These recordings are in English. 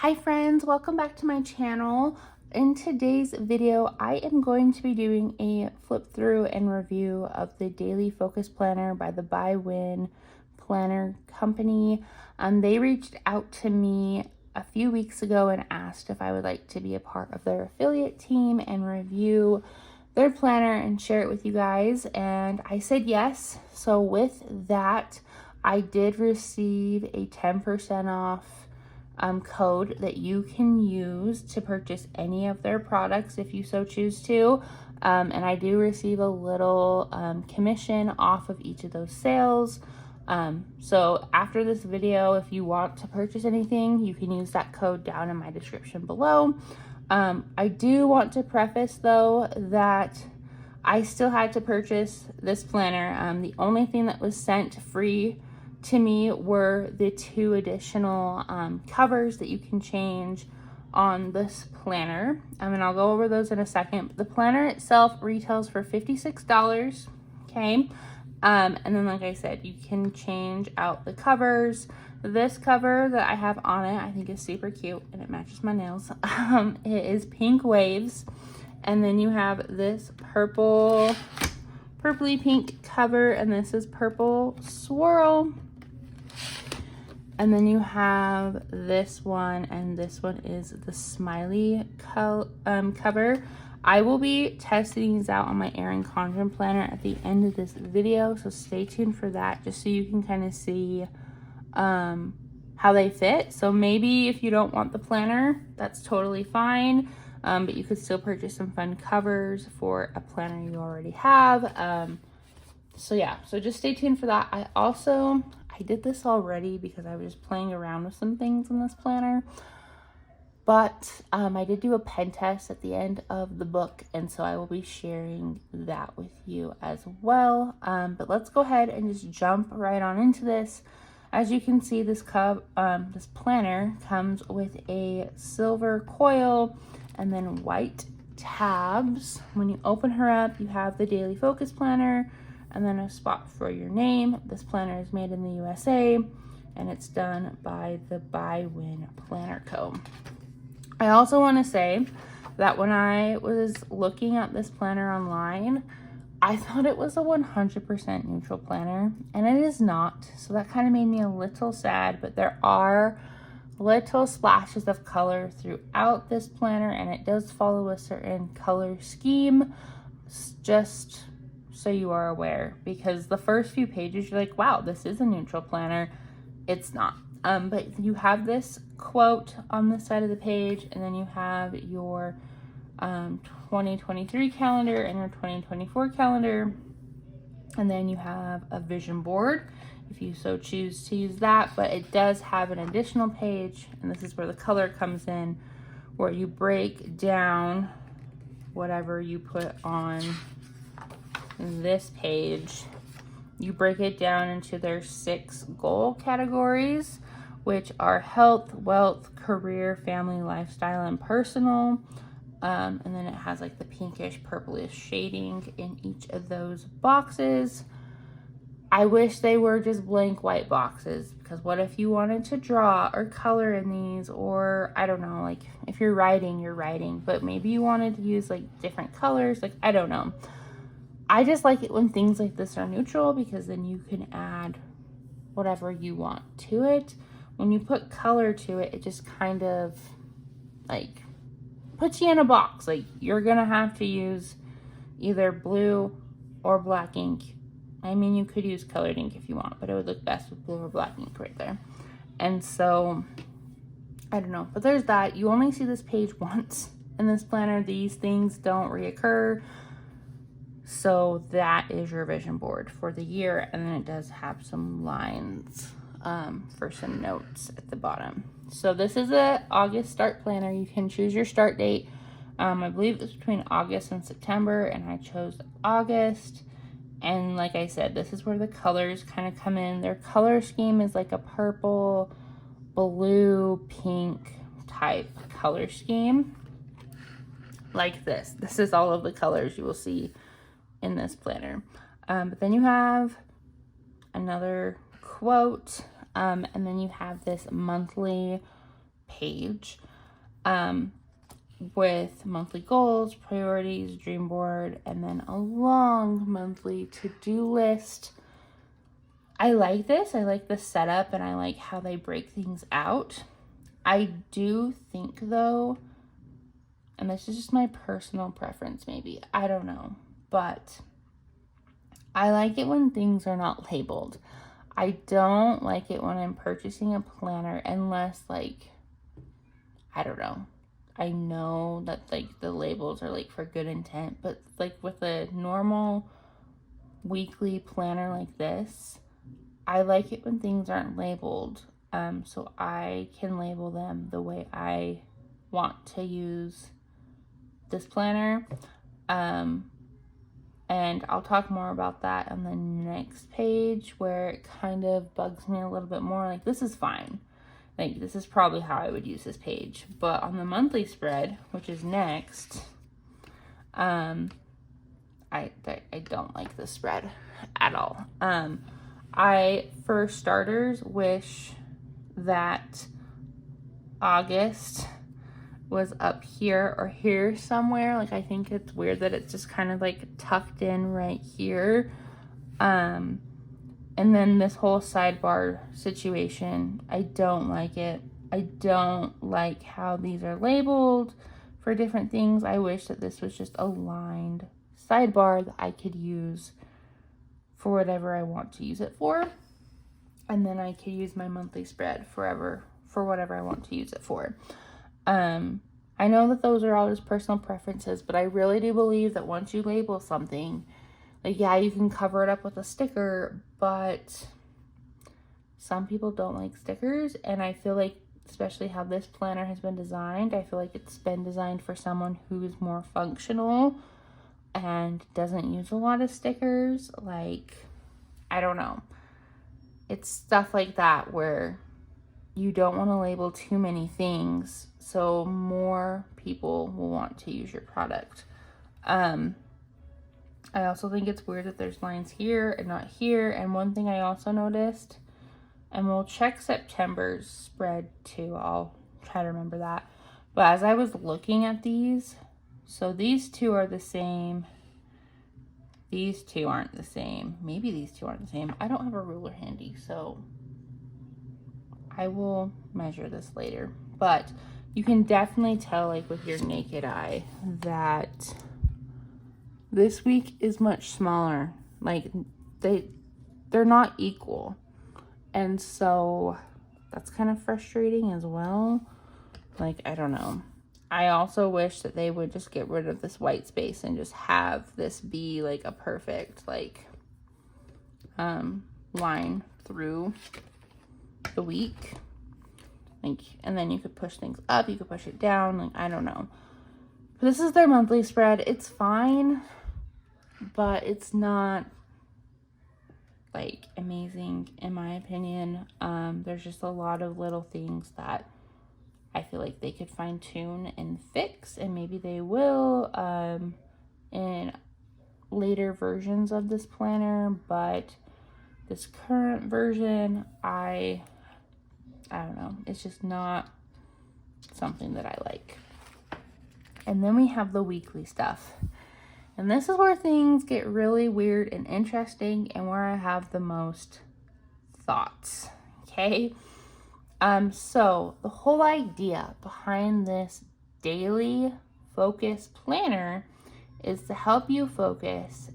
Hi friends, welcome back to my channel. In today's video, I am going to be doing a flip through and review of the Daily Focus Planner by the By Win Planner Company. They reached out to me a few weeks ago and asked if I would like to be a part of their affiliate team and review their planner and share it with you guys, and I said yes. So with that, I did receive a 10% off code that you can use to purchase any of their products if you so choose to. And I do receive a little commission off of each of those sales. So after this video, if you want to purchase anything, you can use that code down in my description below. I do want to preface though that I still had to purchase this planner. The only thing that was sent free to me were the 2 additional covers that you can change on this planner. And I'll go over those in a second. The planner itself retails for $56, okay? And then like I said, you can change out the covers. This cover that I have on it, I think is super cute and it matches my nails. It is Pink Waves. And then you have this purpley pink cover, and this is Purple Swirl. And then you have this one, and this one is the Smiley cover. I will be testing these out on my Erin Condren planner at the end of this video, so stay tuned for that, just so you can kind of see how they fit. So maybe if you don't want the planner, that's totally fine, but you could still purchase some fun covers for a planner you already have. So yeah, so just stay tuned for that. I did this already because I was just playing around with some things in this planner. But I did do a pen test at the end of the book, and so I will be sharing that with you as well. But let's go ahead and just jump right on into this. As you can see, this planner comes with a silver coil and then white tabs. When you open her up, you have the Daily Focus Planner, and then a spot for your name. This planner is made in the USA, and it's done by the By Win Planner Co. I also want to say that when I was looking at this planner online, I thought it was a 100% neutral planner, and it is not. So that kind of made me a little sad, but there are little splashes of color throughout this planner, and it does follow a certain color scheme, just so you are aware, because the first few pages you're like, wow, this is a neutral planner. It's not. But you have this quote on the side of the page, and then you have your 2023 calendar and your 2024 calendar, and then you have a vision board if you so choose to use that. But it does have an additional page, and this is where the color comes in, where you break down whatever you put on this page. You break it down into their 6 goal categories, which are health, wealth, career, family, lifestyle, and personal. And then it has like the pinkish purplish shading in each of those boxes. I wish they were just blank white boxes, because what if you wanted to draw or color in these, or I don't know, like if you're writing, but maybe you wanted to use like different colors, like I don't know. I just like it when things like this are neutral, because then you can add whatever you want to it. When you put color to it, it just kind of like puts you in a box. Like you're gonna have to use either blue or black ink. I mean, you could use colored ink if you want, but it would look best with blue or black ink right there. And so, I don't know, but there's that. You only see this page once in this planner. These things don't reoccur. So that is your vision board for the year, and then it does have some lines for some notes at the bottom. So this is a August start planner. You can choose your start date. I believe it's between August and September, and I chose August. And like I said, this is where the colors kind of come in. Their color scheme is like a purple, blue, pink type color scheme. Like this. This is all of the colors you will see in this planner. But then you have another quote, and then you have this monthly page with monthly goals, priorities, dream board, and then a long monthly to-do list. I like this. I like the setup, and I like how they break things out. I do think, though, and this is just my personal preference maybe, I don't know, but I like it when things are not labeled. I don't like it when I'm purchasing a planner unless, like, I don't know. I know that, like, the labels are, like, for good intent, but, like, with a normal weekly planner like this, I like it when things aren't labeled, so I can label them the way I want to use this planner, and I'll talk more about that on the next page, where it kind of bugs me a little bit more. Like, this is fine. Like, this is probably how I would use this page. But on the monthly spread, which is next, I don't like this spread at all. I, for starters, wish that August was up here or here somewhere. Like, I think it's weird that it's just kind of like tucked in right here. And then this whole sidebar situation, I don't like it. I don't like how these are labeled for different things. I wish that this was just a lined sidebar that I could use for whatever I want to use it for. And then I could use my monthly spread forever for whatever I want to use it for. I know that those are all just personal preferences, but I really do believe that once you label something, like, yeah, you can cover it up with a sticker, but some people don't like stickers, and I feel like, especially how this planner has been designed, I feel like it's been designed for someone who is more functional and doesn't use a lot of stickers. Like, I don't know. It's stuff like that where you don't want to label too many things, so more people will want to use your product. I also think it's weird that there's lines here and not here. And one thing I also noticed, and we'll check September's spread too, I'll try to remember that. But as I was looking at these, so these two are the same. These two aren't the same. Maybe these two aren't the same. I don't have a ruler handy, so I will measure this later. But you can definitely tell, like, with your naked eye, that this week is much smaller. Like, they're not equal. And so that's kind of frustrating as well. Like, I don't know. I also wish that they would just get rid of this white space and just have this be like a perfect, like, line through the week. Like, and then you could push things up, you could push it down, like, I don't know. But this is their monthly spread. It's fine, but it's not, like, amazing in my opinion. There's just a lot of little things that I feel like they could fine tune and fix, and maybe they will in later versions of this planner, but this current version, I don't know, it's just not something that I like. And then we have the weekly stuff. And this is where things get really weird and interesting, and where I have the most thoughts, okay? So the whole idea behind this daily focus planner is to help you focus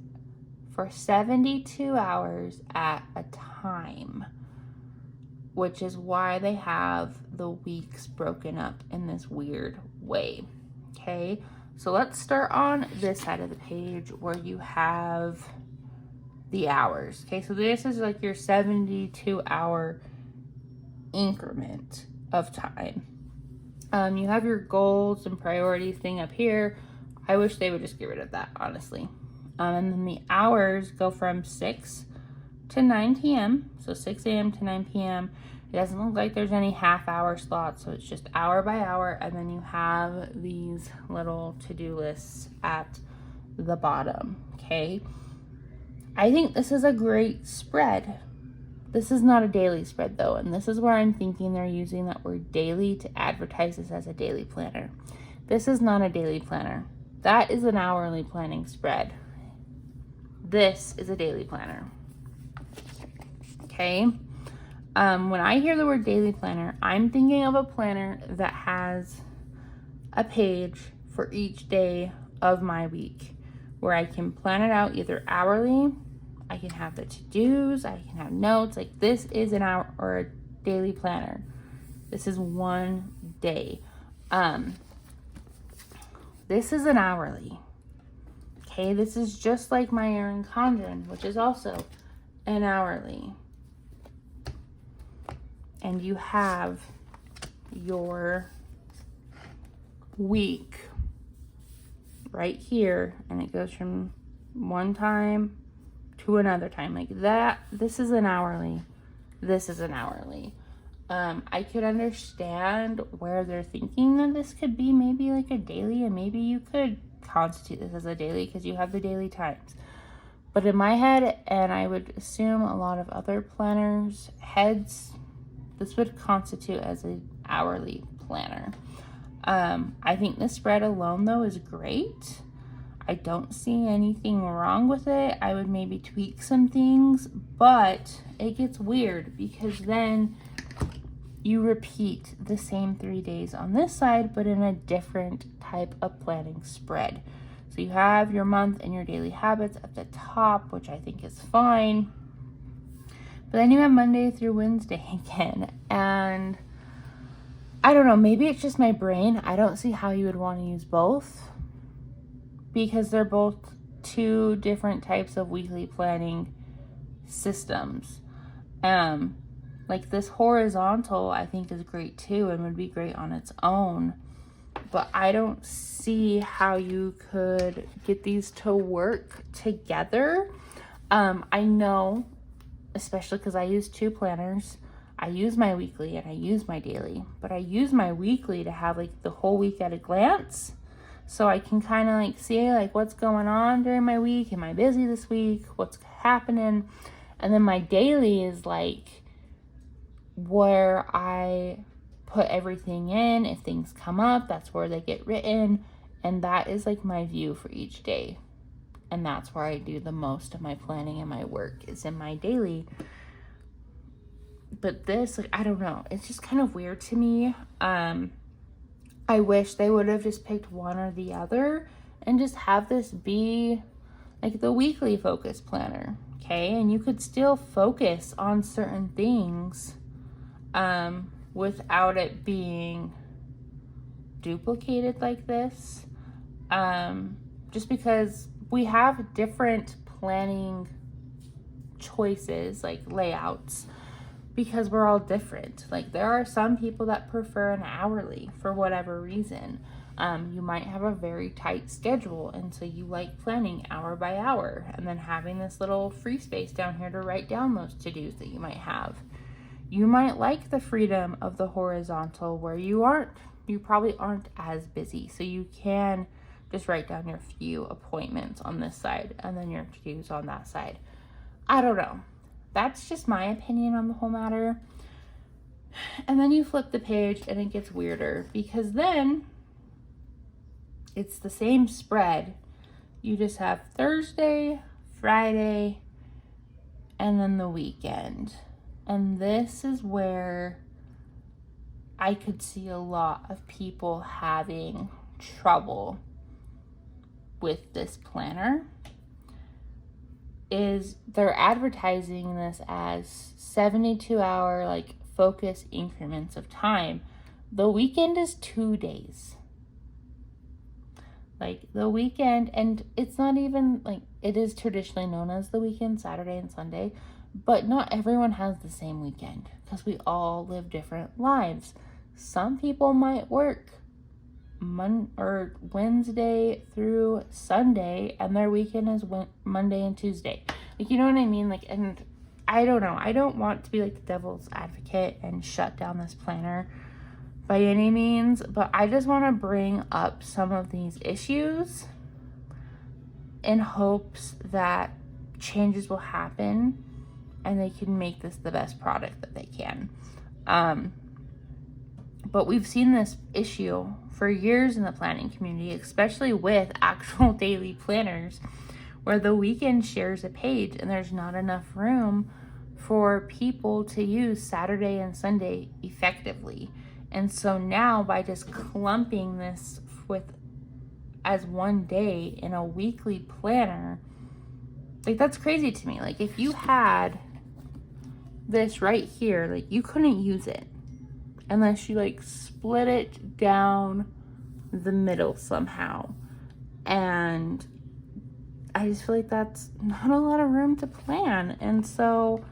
for 72 hours at a time, which is why they have the weeks broken up in this weird way, okay? So let's start on this side of the page where you have the hours, okay? So this is like your 72-hour increment of time. You have your goals and priorities thing up here. I wish they would just get rid of that, honestly. And then the hours go from 6 to 9 p.m. So 6 a.m. to 9 p.m. It doesn't look like there's any half-hour slots, so it's just hour by hour. And then you have these little to-do lists at the bottom, okay? I think this is a great spread This is not a daily spread though, and this is where I'm thinking they're using that word daily to advertise this as a daily planner. This is not a daily planner. That is an hourly planning spread. This is a daily planner. Okay? When I hear the word daily planner, I'm thinking of a planner that has a page for each day of my week where I can plan it out either hourly, I can have the to-dos, I can have notes. Like, this is an hour or a daily planner. This is one day. This is an hourly. Okay, this is just like my Erin Condren, which is also an hourly. And you have your week right here, and it goes from one time to another time like that. This is an hourly. This is an hourly. I could understand where they're thinking that this could be maybe like a daily, and maybe you could constitute this as a daily because you have the daily times. But in my head, and I would assume a lot of other planners' heads, this would constitute as an hourly planner. I think the spread alone though is great. I don't see anything wrong with it. I would maybe tweak some things, but it gets weird because then you repeat the same 3 days on this side, but in a different type of planning spread. So you have your month and your daily habits at the top, which I think is fine. But then you have Monday through Wednesday again. And I don't know, maybe it's just my brain. I don't see how you would want to use both because they're both two different types of weekly planning systems. Like this horizontal, I think is great too and would be great on its own. But I don't see how you could get these to work together. I know, especially because I use two planners. I use my weekly and I use my daily. But I use my weekly to have like the whole week at a glance. So I can kind of like see like what's going on during my week. Am I busy this week? What's happening? And then my daily is like where I put everything in. If things come up, that's where they get written. And that is like my view for each day. And that's where I do the most of my planning and my work is in my daily. But this, like, I don't know. It's just kind of weird to me. I wish they would have just picked one or the other and just have this be like the weekly focus planner. Okay. And you could still focus on certain things without it being duplicated like this. Just because we have different planning choices, like layouts, because we're all different. Like there are some people that prefer an hourly for whatever reason. You might have a very tight schedule, and so you like planning hour by hour and then having this little free space down here to write down those to-dos that you might have. You might like the freedom of the horizontal where you probably aren't as busy. So you can just write down your few appointments on this side and then your to-dos on that side. I don't know. That's just my opinion on the whole matter. And then you flip the page and it gets weirder because then it's the same spread. You just have Thursday, Friday, and then the weekend. And this is where I could see a lot of people having trouble with this planner. Is they're advertising this as 72-hour like focus increments of time. The weekend is 2 days. Like the weekend, and it's not even like it is traditionally known as the weekend, Saturday and Sunday, but not everyone has the same weekend because we all live different lives. Some people might work Wednesday through Sunday and their weekend is Monday and Tuesday. Like, you know what I mean? Like, and I don't know. I don't want to be like the devil's advocate and shut down this planner by any means, but I just want to bring up some of these issues in hopes that changes will happen and they can make this the best product that they can. But we've seen this issue for years in the planning community, especially with actual daily planners, where the weekend shares a page and there's not enough room for people to use Saturday and Sunday effectively. And so now, by just clumping this with as one day in a weekly planner, like, that's crazy to me. Like, if you had this right here, like, you couldn't use it unless you like split it down the middle somehow. And I just feel like that's not a lot of room to plan. And so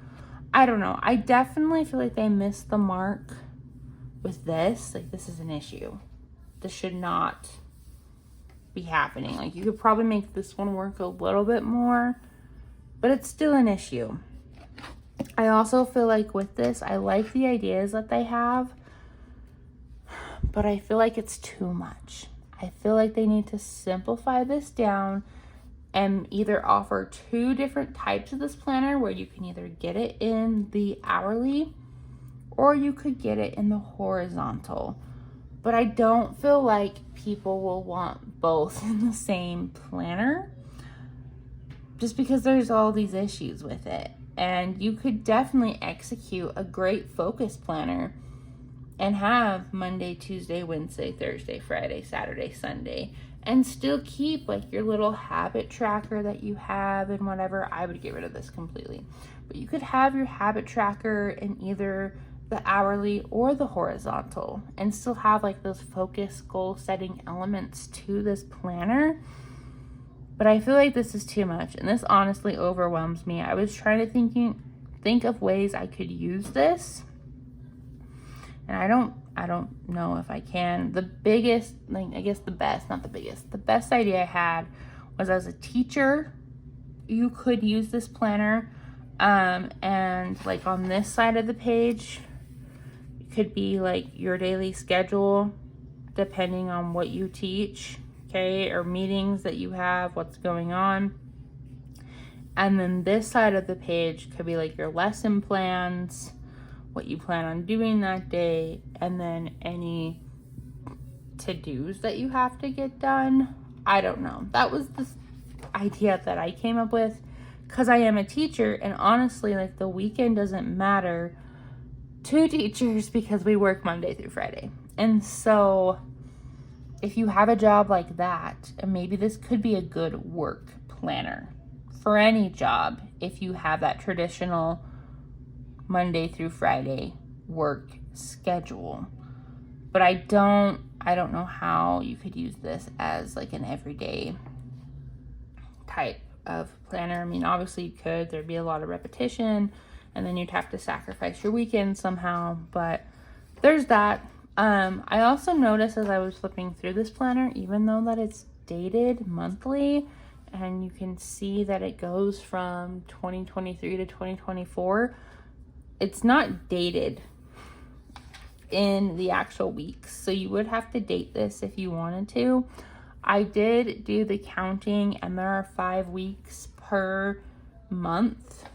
I don't know, I definitely feel like they missed the mark with this. Like, this is an issue. This should not be happening. Like, you could probably make this one work a little bit more, but it's still an issue. I also feel like with this, I like the ideas that they have, but I feel like it's too much. I feel like they need to simplify this down and either offer 2 different types of this planner, where you can either get it in the hourly or you could get it in the horizontal. But I don't feel like people will want both in the same planner, just because there's all these issues with it. And you could definitely execute a great focus planner and have Monday, Tuesday, Wednesday, Thursday, Friday, Saturday, Sunday, and still keep like your little habit tracker that you have and whatever. I would get rid of this completely. But you could have your habit tracker in either the hourly or the horizontal and still have like those focus goal setting elements to this planner. But I feel like this is too much, and this honestly overwhelms me. I was trying to think of ways I could use this, and I don't know if I can. The biggest, like, I guess the best idea I had was, as a teacher, you could use this planner, and like on this side of the page, it could be like your daily schedule, depending on what you teach. Okay, or meetings that you have, what's going on. And then this side of the page could be like your lesson plans, what you plan on doing that day, and then any to-dos that you have to get done. I don't know. That was the idea that I came up with, because I am a teacher, and honestly, like, the weekend doesn't matter to teachers because we work Monday through Friday. And so if you have a job like that, and maybe this could be a good work planner for any job, if you have that traditional Monday through Friday work schedule. But I don't know how you could use this as like an everyday type of planner. I mean, obviously you could, there'd be a lot of repetition, and then you'd have to sacrifice your weekend somehow, but there's that. I also noticed as I was flipping through this planner, even though that it's dated monthly, and you can see that it goes from 2023 to 2024, it's not dated in the actual weeks. So you would have to date this if you wanted to. I did do the counting, and there are 5 weeks per month.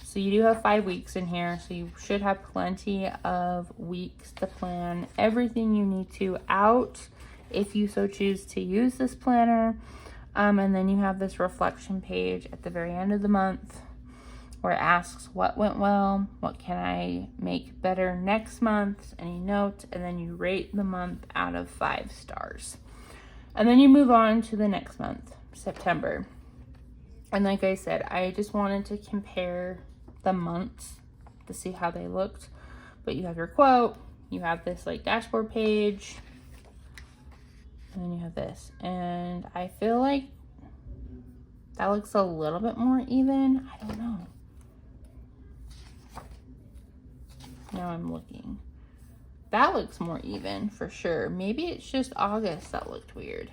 So you do have 5 weeks in here, so you should have plenty of weeks to plan everything you need to out if you so choose to use this planner. And then you have this reflection page at the very end of the month where it asks what went well, what can I make better next month, any notes, and then you rate the month out of 5 stars. And then you move on to the next month, September. And like I said, I just wanted to compare the months to see how they looked. But you have your quote, you have this like dashboard page, and then you have this. And I feel like that looks a little bit more even. I don't know. Now I'm looking. That looks more even for sure. Maybe it's just August that looked weird.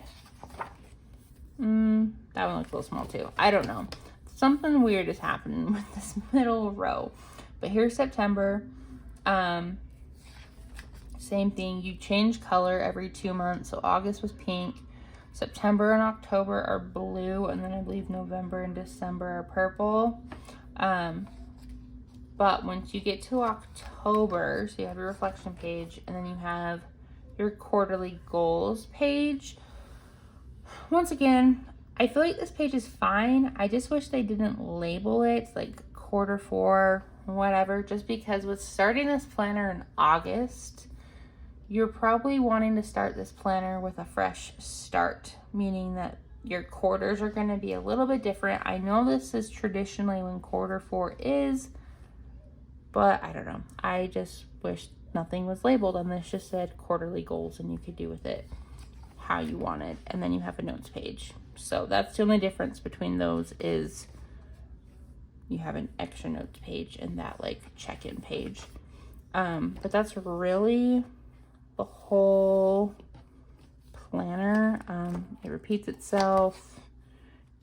That one looks a little small too. I don't know. Something weird is happening with this middle row. But here's September. Same thing. You change color every 2 months. So August was pink. September and October are blue. And then I believe November and December are purple. But once you get to October, so you have your reflection page, and then you have your quarterly goals page. Once again, I feel like this page is fine. I just wish they didn't label it like Q4, whatever, just because with starting this planner in August, you're probably wanting to start this planner with a fresh start, meaning that your quarters are going to be a little bit different. I know this is traditionally when Q4 is, but I don't know. I just wish nothing was labeled and this just said quarterly goals and you could do with it how you wanted. And then you have a notes page. So that's the only difference between those is you have an extra notes page and that like check-in page. But that's really the whole planner. It repeats itself.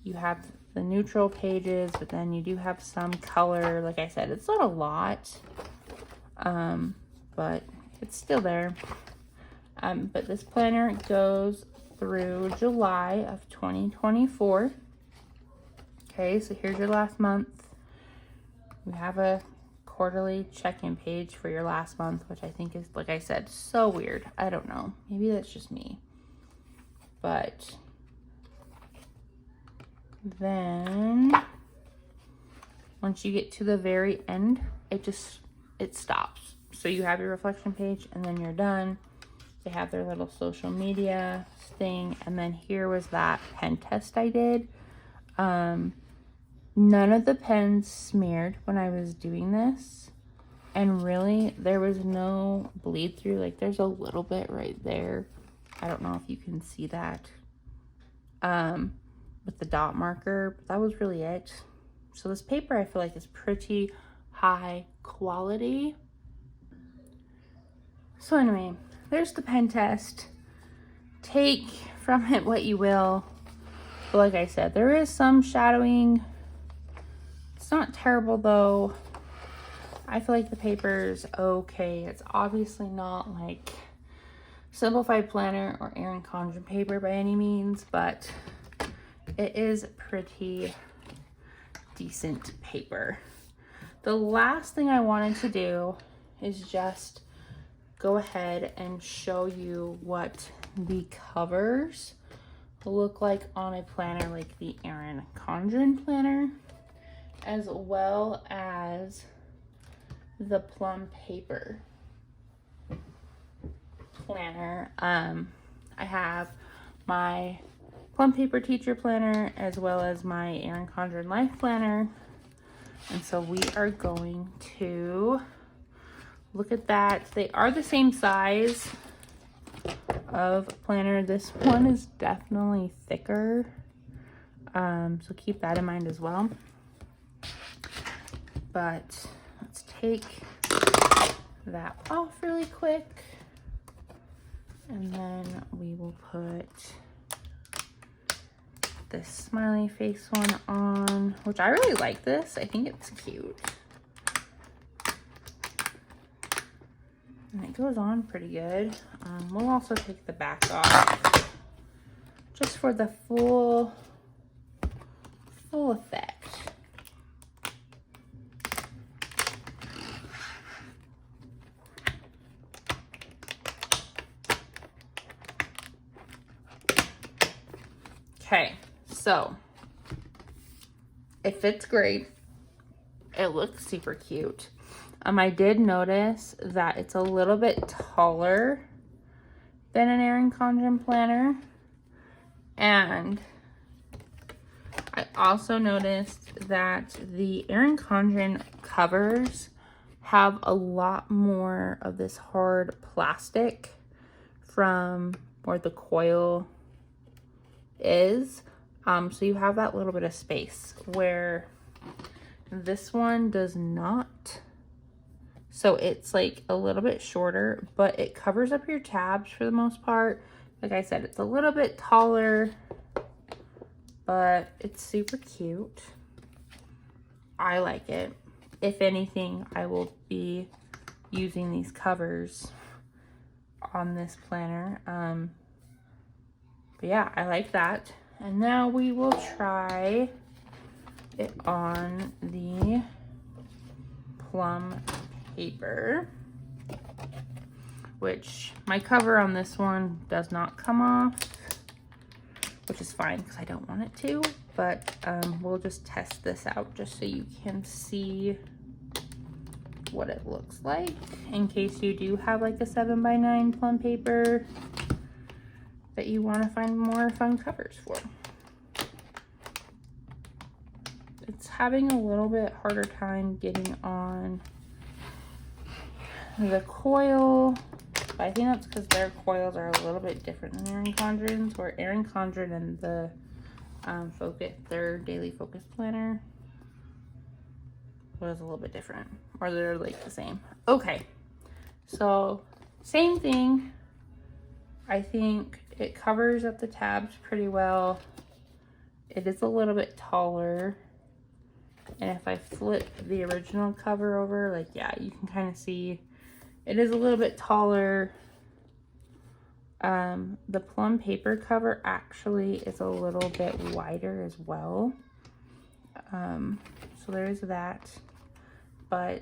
You have the neutral pages, but then you do have some color. Like I said, it's not a lot, but it's still there. But this planner goes through July of 2024. Okay, so here's your last month. We have a quarterly check-in page for your last month, which I think is, like I said, so weird. I don't know. Maybe that's just me. But then once you get to the very end, it stops. So you have your reflection page and then you're done. They have their little social media thing. And then here was that pen test I did. None of the pens smeared when I was doing this. And really, there was no bleed through. Like, there's a little bit right there. I don't know if you can see that. With the dot marker, but that was really it. So this paper I feel like is pretty high quality. So anyway, there's the pen test. Take from it what you will. But like I said, there is some shadowing. It's not terrible though. I feel like the paper's okay. It's obviously not like Simplified Planner or Erin Condren paper by any means, but it is pretty decent paper. The last thing I wanted to do is just go ahead and show you what the covers look like on a planner like the Erin Condren planner, as well as the Plum Paper planner. I have my Plum Paper Teacher Planner as well as my Erin Condren Life Planner. And so we are going to look at that. They are the same size of planner. This one is definitely thicker. So keep that in mind as well. But let's take that off really quick. And then we will put this smiley face one on, which I really like this. I think it's cute. And it goes on pretty good. We'll also take the back off just for the full effect. Okay, so it fits great. It looks super cute. I did notice that it's a little bit taller than an Erin Condren planner. And I also noticed that the Erin Condren covers have a lot more of this hard plastic from where the coil is. So you have that little bit of space where this one does not. So it's like a little bit shorter, but it covers up your tabs for the most part. Like I said, it's a little bit taller, but it's super cute. I like it. If anything, I will be using these covers on this planner. But yeah, I like that. And now we will try it on the plum paper, which my cover on this one does not come off, which is fine because I don't want it to, but we'll just test this out just so you can see what it looks like in case you do have like a 7x9 plum paper that you want to find more fun covers for. It's having a little bit harder time getting on the coil, but I think that's because their coils are a little bit different than Erin Condren's, where Erin Condren and the their daily focus planner was a little bit different, or they're like the same. Okay, so same thing. I think it covers up the tabs pretty well. It is a little bit taller. And if I flip the original cover over, like, yeah, you can kind of see it is a little bit taller. The plum paper cover actually is a little bit wider as well. So there is that, but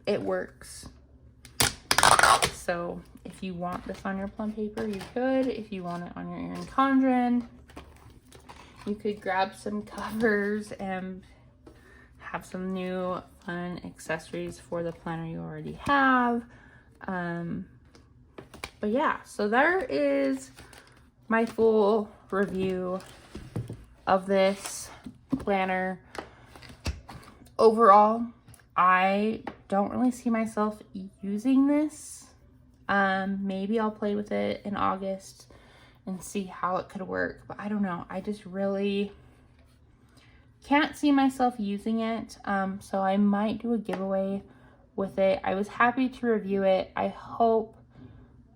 it works. So if you want this on your plum paper, you could. If you want it on your Erin Condren, you could grab some covers and have some new fun accessories for the planner you already have. But yeah, so there is my full review of this planner. Overall, I don't really see myself using this. Maybe I'll play with it in August and see how it could work, but I don't know. I just really can't see myself using it. So I might do a giveaway with it. I was happy to review it. I hope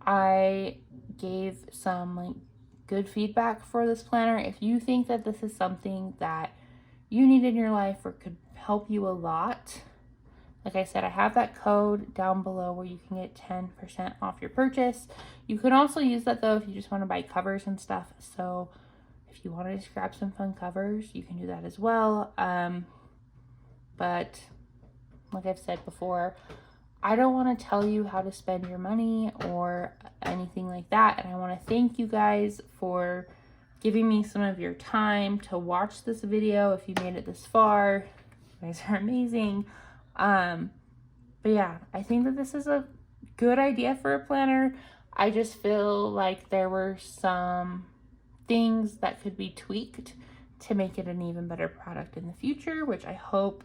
I gave some like good feedback for this planner. If you think that this is something that you need in your life or could help you a lot, like I said, I have that code down below where you can get 10% off your purchase. You can also use that though if you just want to buy covers and stuff. So if you want to just grab some fun covers, you can do that as well. But like I've said before, I don't want to tell you how to spend your money or anything like that. And I want to thank you guys for giving me some of your time to watch this video. If you made it this far, you guys are amazing. But yeah, I think that this is a good idea for a planner. I just feel like there were some things that could be tweaked to make it an even better product in the future, which I hope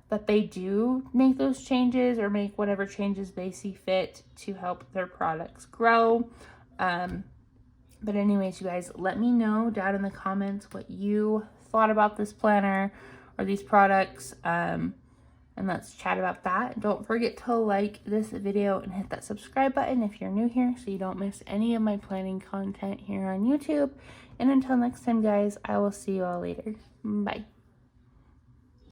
that they do make those changes or make whatever changes they see fit to help their products grow. But anyways, you guys, let me know down in the comments what you thought about this planner or these products, and let's chat about that. Don't forget to like this video and hit that subscribe button if you're new here so you don't miss any of my planning content here on YouTube. And until next time, guys, I will see you all later. Bye.